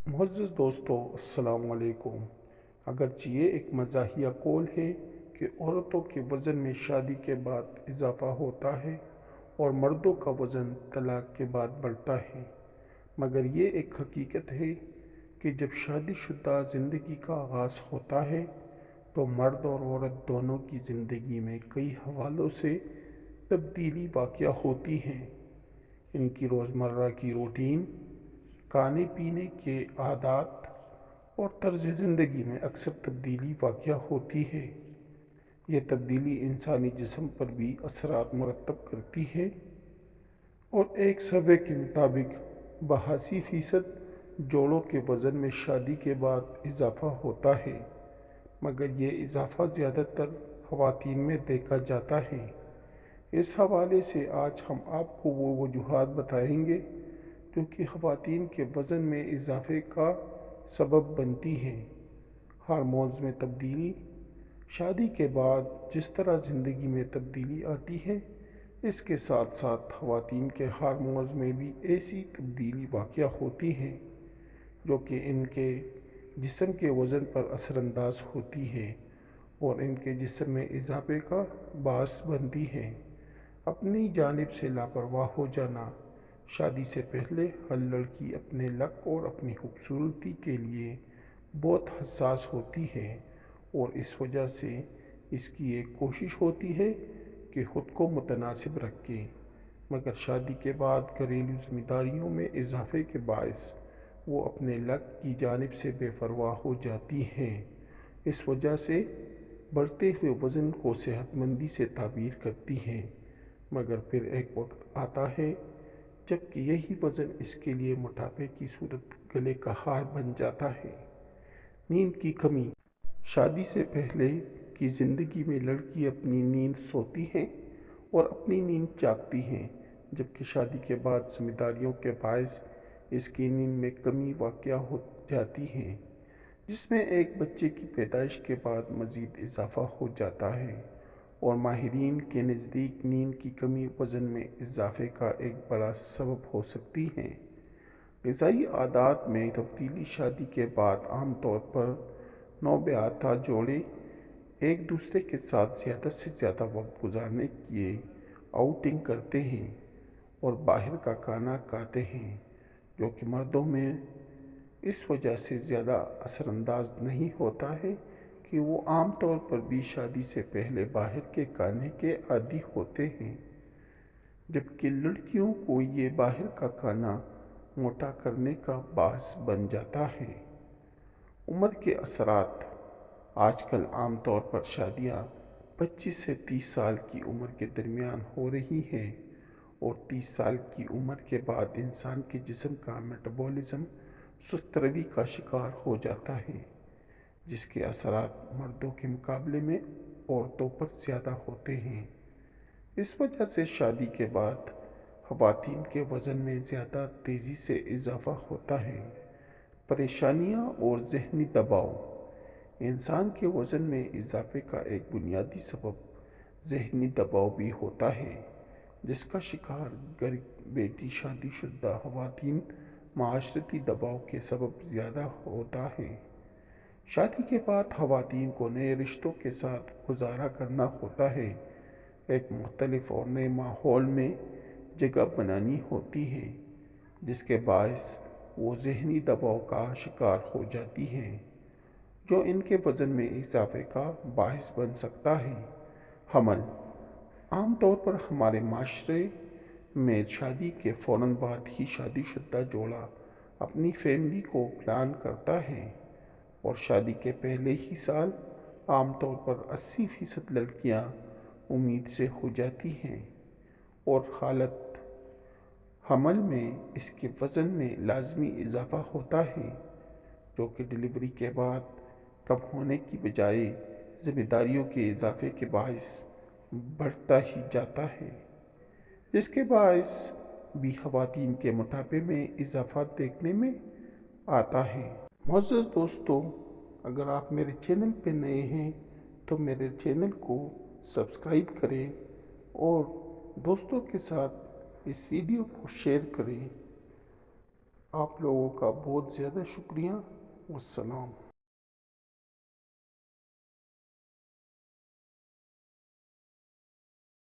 معزز دوستو، السلام علیکم۔ اگرچہ یہ ایک مزاحیہ قول ہے کہ عورتوں کے وزن میں شادی کے بعد اضافہ ہوتا ہے اور مردوں کا وزن طلاق کے بعد بڑھتا ہے، مگر یہ ایک حقیقت ہے کہ جب شادی شدہ زندگی کا آغاز ہوتا ہے تو مرد اور عورت دونوں کی زندگی میں کئی حوالوں سے تبدیلی واقع ہوتی ہے۔ ان کی روزمرہ کی روٹین، کھانے پینے کے عادات اور طرز زندگی میں اکثر تبدیلی واقع ہوتی ہے۔ یہ تبدیلی انسانی جسم پر بھی اثرات مرتب کرتی ہے اور ایک سروے کے مطابق 82% جوڑوں کے وزن میں شادی کے بعد اضافہ ہوتا ہے، مگر یہ اضافہ زیادہ تر خواتین میں دیکھا جاتا ہے۔ اس حوالے سے آج ہم آپ کو وہ وجوہات بتائیں گے جو کہ خواتین کے وزن میں اضافے کا سبب بنتی ہیں۔ ہارمونز میں تبدیلی: شادی کے بعد جس طرح زندگی میں تبدیلی آتی ہے، اس کے ساتھ ساتھ خواتین کے ہارمونز میں بھی ایسی تبدیلی واقع ہوتی ہے جو کہ ان کے جسم کے وزن پر اثر انداز ہوتی ہے اور ان کے جسم میں اضافے کا باعث بنتی ہے۔ اپنی جانب سے لاپرواہ ہو جانا: شادی سے پہلے ہر لڑکی اپنے لک اور اپنی خوبصورتی کے لیے بہت حساس ہوتی ہے اور اس وجہ سے اس کی ایک کوشش ہوتی ہے کہ خود کو متناسب رکھے، مگر شادی کے بعد گھریلو ذمہ داریوں میں اضافے کے باعث وہ اپنے لک کی جانب سے بے پرواہ ہو جاتی ہیں۔ اس وجہ سے بڑھتے ہوئے وزن کو صحت مندی سے تعبیر کرتی ہیں، مگر پھر ایک وقت آتا ہے جب کہ یہی وزن اس کے لیے موٹاپے کی صورت گلے کا ہار بن جاتا ہے۔ نیند کی کمی: شادی سے پہلے کی زندگی میں لڑکی اپنی نیند سوتی ہیں اور اپنی نیند جاگتی ہیں، جبکہ شادی کے بعد ذمہ داریوں کے باعث اس کی نیند میں کمی واقع ہو جاتی ہے، جس میں ایک بچے کی پیدائش کے بعد مزید اضافہ ہو جاتا ہے، اور ماہرین کے نزدیک نیند کی کمی وزن میں اضافے کا ایک بڑا سبب ہو سکتی ہے۔ غذائی عادات میں تبدیلی: شادی کے بعد عام طور پر نوبیاہتا جوڑے ایک دوسرے کے ساتھ زیادہ سے زیادہ وقت گزارنے کی آؤٹنگ کرتے ہیں اور باہر کا کھانا کھاتے ہیں، جو کہ مردوں میں اس وجہ سے زیادہ اثر انداز نہیں ہوتا ہے کہ وہ عام طور پر بھی شادی سے پہلے باہر کے کھانے کے عادی ہوتے ہیں، جبکہ لڑکیوں کو یہ باہر کا کھانا موٹا کرنے کا باعث بن جاتا ہے۔ عمر کے اثرات: آج کل عام طور پر شادیاں 25 سے 30 سال کی عمر کے درمیان ہو رہی ہیں اور 30 سال کی عمر کے بعد انسان کے جسم کا میٹابولزم سست روی کا شکار ہو جاتا ہے، جس کے اثرات مردوں کے مقابلے میں عورتوں پر زیادہ ہوتے ہیں۔ اس وجہ سے شادی کے بعد خواتین کے وزن میں زیادہ تیزی سے اضافہ ہوتا ہے۔ پریشانیاں اور ذہنی دباؤ: انسان کے وزن میں اضافے کا ایک بنیادی سبب ذہنی دباؤ بھی ہوتا ہے، جس کا شکار گھر بیٹھی شادی شدہ خواتین معاشرتی دباؤ کے سبب زیادہ ہوتا ہے۔ شادی کے بعد خواتین کو نئے رشتوں کے ساتھ گزارا کرنا ہوتا ہے، ایک مختلف اور نئے ماحول میں جگہ بنانی ہوتی ہے، جس کے باعث وہ ذہنی دباؤ کا شکار ہو جاتی ہیں، جو ان کے وزن میں اضافے کا باعث بن سکتا ہے۔ حمل: عام طور پر ہمارے معاشرے میں شادی کے فوراً بعد ہی شادی شدہ جوڑا اپنی فیملی کو پلان کرتا ہے اور شادی کے پہلے ہی سال عام طور پر 80% لڑکیاں امید سے ہو جاتی ہیں، اور حالت حمل میں اس کے وزن میں لازمی اضافہ ہوتا ہے، جو کہ ڈلیوری کے بعد کم ہونے کی بجائے ذمہ داریوں کے اضافے کے باعث بڑھتا ہی جاتا ہے، جس کے باعث بھی خواتین کے موٹاپے میں اضافہ دیکھنے میں آتا ہے۔ معزز دوستو، اگر آپ میرے چینل پہ نئے ہیں تو میرے چینل کو سبسکرائب کریں اور دوستوں کے ساتھ اس ویڈیو کو شیئر کریں۔ آپ لوگوں کا بہت زیادہ شکریہ۔ والسلام۔